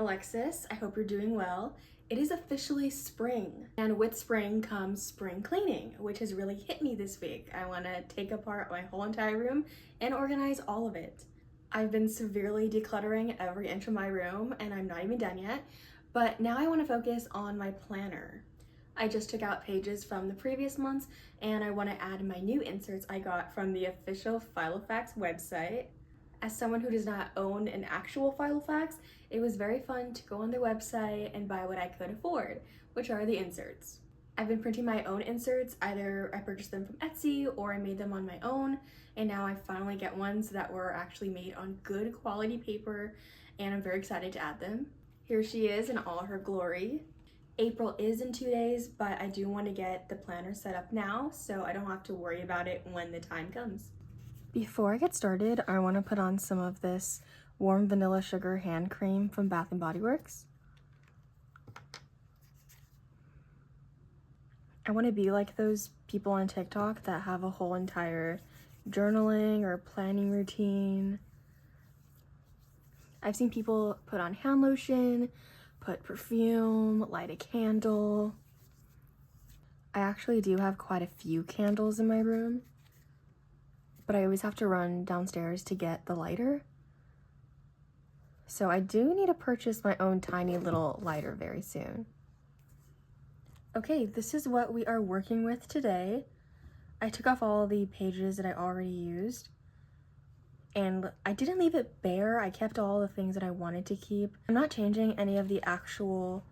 Alexis. I hope you're doing well. It is officially spring, and with spring comes spring cleaning, which has really hit me this week. I want to take apart my whole entire room and organize all of it. I've been severely decluttering every inch of my room, and I'm not even done yet, but now I want to focus on my planner. I just took out pages from the previous months, and I want to add my new inserts I got from the official Filofax website. As someone who does not own an actual Filofax, it was very fun to go on their website and buy what I could afford, which are the inserts. I've been printing my own inserts, either I purchased them from Etsy or I made them on my own, and now I finally get ones that were actually made on good quality paper, and I'm very excited to add them. Here she is in all her glory. April is in 2 days, but I do want to get the planner set up now so I don't have to worry about it when the time comes. Before I get started, I want to put on some of this warm vanilla sugar hand cream from Bath & Body Works. I want to be like those people on TikTok that have a whole entire journaling or planning routine. I've seen people put on hand lotion, put perfume, light a candle. I actually do have quite a few candles in my room, but I always have to run downstairs to get the lighter. So I do need to purchase my own tiny little lighter very soon. Okay, this is what we are working with today. I took off all the pages that I already used, and I didn't leave it bare. I kept all the things that I wanted to keep. I'm not changing any of the actual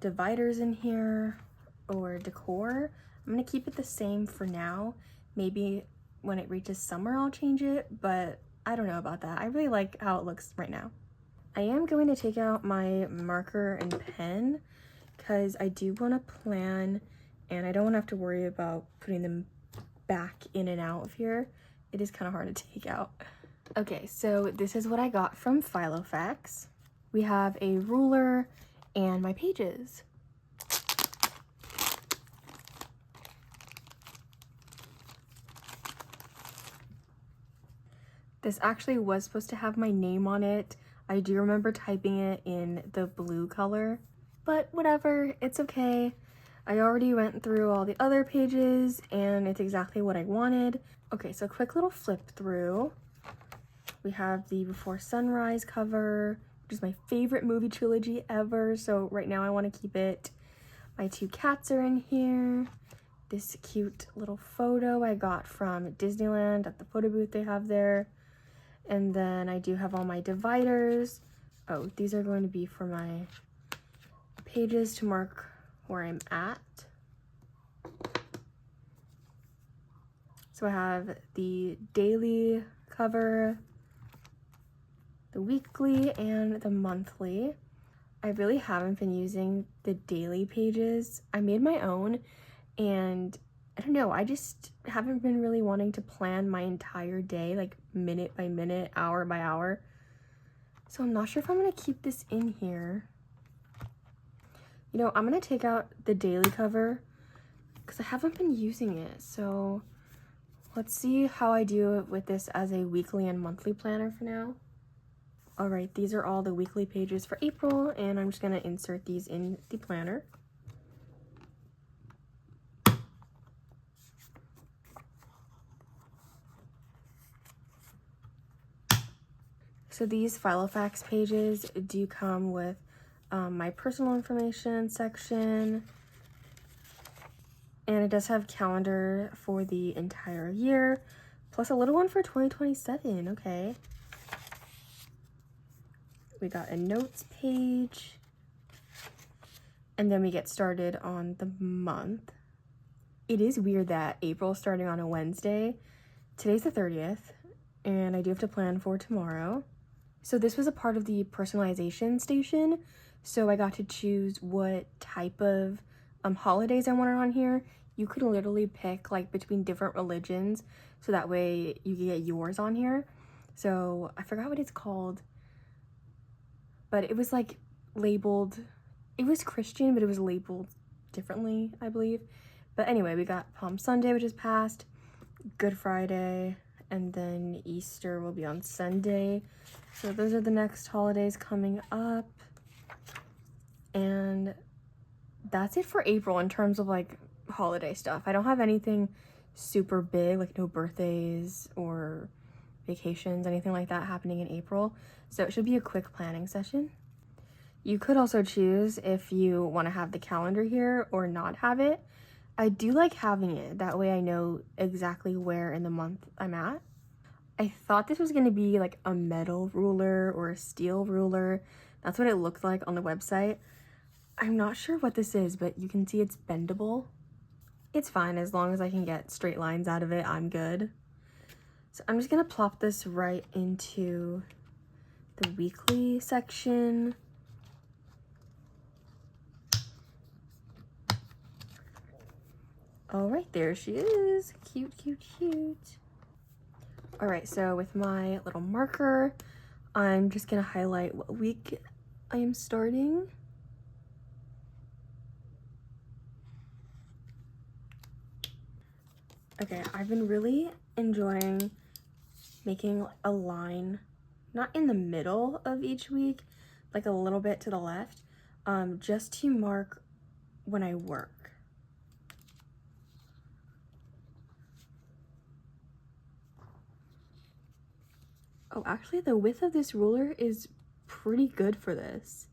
dividers in here or decor. I'm gonna keep it the same for now. Maybe when it reaches summer I'll change it, but I don't know about that. I really like how it looks right now. I am going to take out my marker and pen because I do want to plan and I don't want to have to worry about putting them back in and out of here. It is kind of hard to take out. Okay, so this is what I got from Filofax. We have a ruler and my pages. This actually was supposed to have my name on it. I do remember typing it in the blue color, but whatever, it's okay. I already went through all the other pages and it's exactly what I wanted. Okay, so quick little flip through. We have the Before Sunrise cover, which is my favorite movie trilogy ever, so right now I want to keep it. My two cats are in here. This cute little photo I got from Disneyland at the photo booth they have there. And then I do have all my dividers. Oh, these are going to be for my pages to mark where I'm at. So I have the daily cover, the weekly, and the monthly. I really haven't been using the daily pages. I made my own, and I don't know, I just haven't been really wanting to plan my entire day, like minute by minute, hour by hour. So I'm not sure if I'm gonna keep this in here. You know, I'm gonna take out the daily cover because I haven't been using it. So let's see how I do with this as a weekly and monthly planner for now. All right, these are all the weekly pages for April, and I'm just gonna insert these in the planner. So these Filofax pages do come with my personal information section, and it does have calendar for the entire year, plus a little one for 2027, okay. We got a notes page, and then we get started on the month. It is weird that April's starting on a Wednesday. Today's the 30th, and I do have to plan for tomorrow. So this was a part of the personalization station, so I got to choose what type of holidays I wanted on here. You could literally pick like between different religions, so that way you can get yours on here. So I forgot what it's called, but it was like labeled, it was Christian, but it was labeled differently, I believe. But anyway, we got Palm Sunday, which is past, Good Friday, and then Easter will be on Sunday. So those are the next holidays coming up. And that's it for April in terms of like holiday stuff. I don't have anything super big, like no birthdays or vacations, anything like that happening in April. So it should be a quick planning session. You could also choose if you want to have the calendar here or not have it. I do like having it. That way I know exactly where in the month I'm at. I thought this was going to be like a metal ruler or a steel ruler. That's what it looked like on the website. I'm not sure what this is, but you can see it's bendable. It's fine as long as I can get straight lines out of it, I'm good. So I'm just gonna plop this right into the weekly section. All right, there she is. Cute, cute, cute. All right, so with my little marker, I'm just gonna highlight what week I am starting. Okay, I've been really enjoying making a line, not in the middle of each week, like a little bit to the left, just to mark when I work. Oh, actually the width of this ruler is pretty good for this.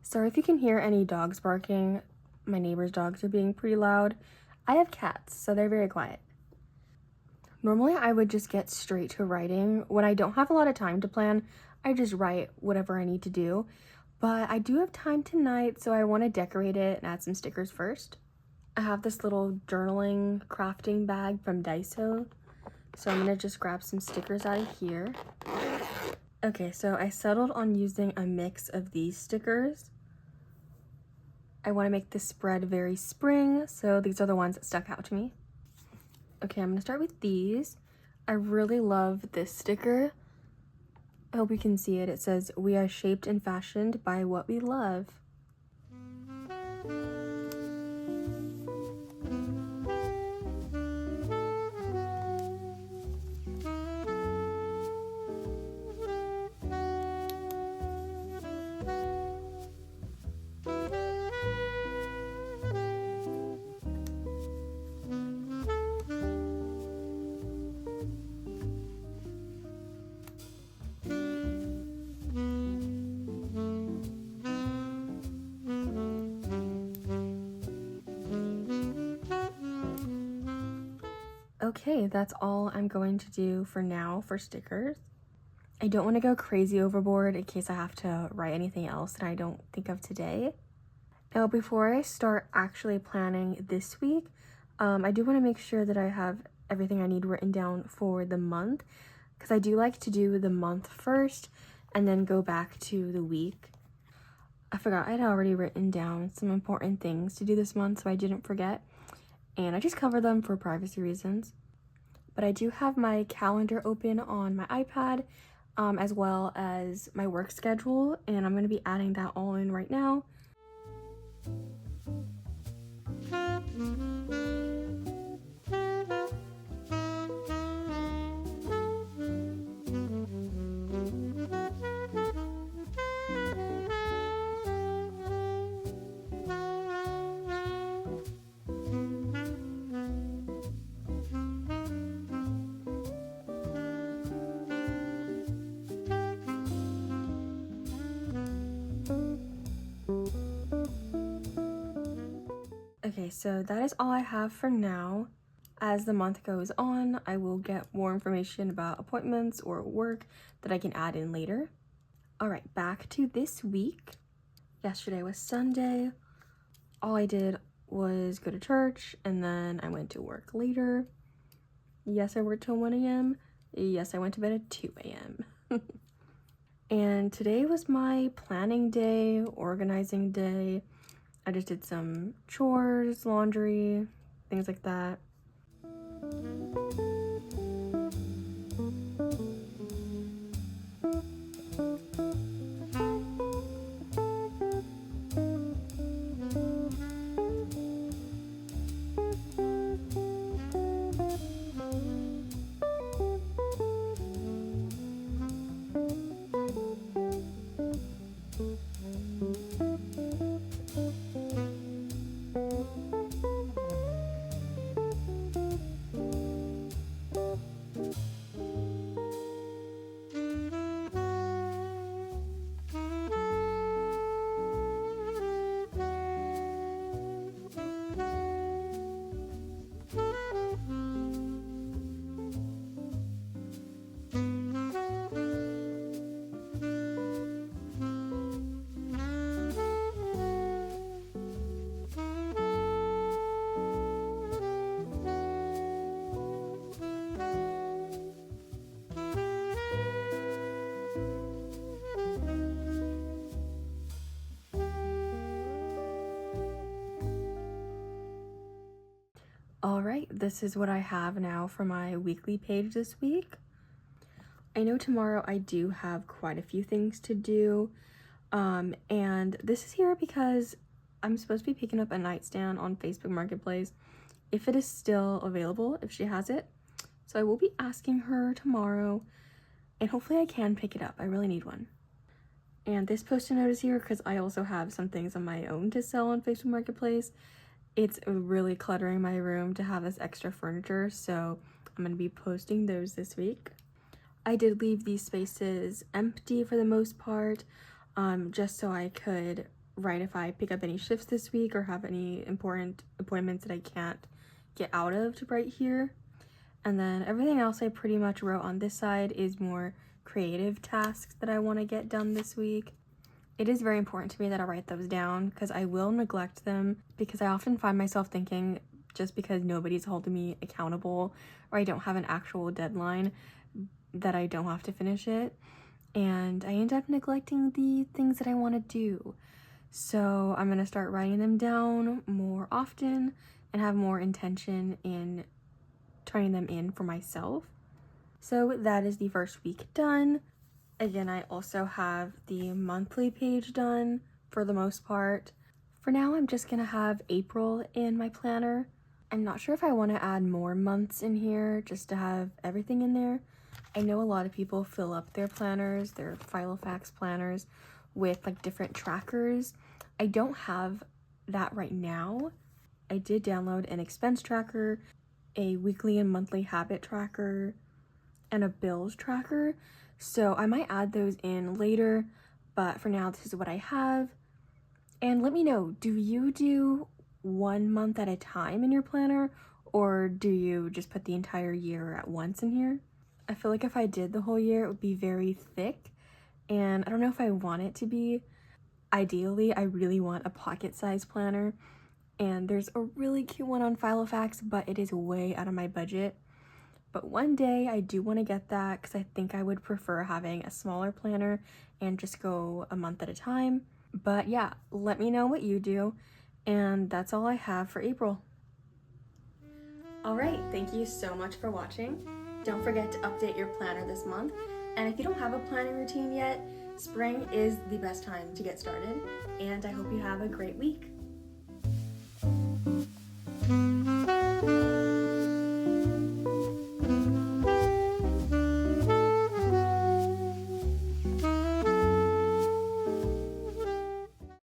Sorry if you can hear any dogs barking. My neighbor's dogs are being pretty loud. I have cats, so they're very quiet. Normally I would just get straight to writing. When I don't have a lot of time to plan, I just write whatever I need to do. But I do have time tonight, so I want to decorate it and add some stickers first. I have this little journaling crafting bag from Daiso, so I'm gonna just grab some stickers out of here. Okay, so I settled on using a mix of these stickers. I want to make this spread very spring, so these are the ones that stuck out to me. Okay, I'm gonna start with these. I really love this sticker. I hope you can see it. It says, "We are shaped and fashioned by what we love." Okay, that's all I'm going to do for now for stickers. I don't want to go crazy overboard in case I have to write anything else that I don't think of today. Now, before I start actually planning this week, I do want to make sure that I have everything I need written down for the month, because I do like to do the month first and then go back to the week. I forgot I'd already written down some important things to do this month, so I didn't forget, and I just cover them for privacy reasons. But I do have my calendar open on my iPad, as well as my work schedule, and I'm going to be adding that all in right now. Okay, so that is all I have for now. As the month goes on, I will get more information about appointments or work that I can add in later. All right, back to this week. Yesterday was Sunday. All I did was go to church, and then I went to work later. Yes, I worked till 1 a.m. Yes, I went to bed at 2 a.m. And today was my planning day, organizing day. I just did some chores, laundry, things like that. All right, this is what I have now for my weekly page this week. I know tomorrow I do have quite a few things to do, and this is here because I'm supposed to be picking up a nightstand on Facebook Marketplace if it is still available, if she has it. So I will be asking her tomorrow, and hopefully I can pick it up. I really need one. And this post-it note is here because I also have some things on my own to sell on Facebook Marketplace. It's really cluttering my room to have this extra furniture, so I'm going to be posting those this week. I did leave these spaces empty for the most part, just so I could write if I pick up any shifts this week or have any important appointments that I can't get out of to write here. And then everything else I pretty much wrote on this side is more creative tasks that I want to get done this week. It is very important to me that I write those down because I will neglect them, because I often find myself thinking, just because nobody's holding me accountable or I don't have an actual deadline, that I don't have to finish it, and I end up neglecting the things that I want to do. So I'm going to start writing them down more often and have more intention in turning them in for myself. So that is the first week done. Again, I also have the monthly page done for the most part. For now, I'm just gonna have April in my planner. I'm not sure if I want to add more months in here just to have everything in there. I know a lot of people fill up their planners, their Filofax planners, with like different trackers. I don't have that right now. I did download an expense tracker, a weekly and monthly habit tracker, and a bills tracker. So I might add those in later, but for now, this is what I have. And let me know, do you do 1 month at a time in your planner, or do you just put the entire year at once in here? I feel like if I did the whole year, it would be very thick, and I don't know if I want it to be. Ideally, I really want a pocket-sized planner, and there's a really cute one on Filofax, but it is way out of my budget. But one day I do want to get that because I think I would prefer having a smaller planner and just go a month at a time. But yeah, let me know what you do. And that's all I have for April. All right, thank you so much for watching. Don't forget to update your planner this month. And if you don't have a planning routine yet, spring is the best time to get started. And I hope you have a great week.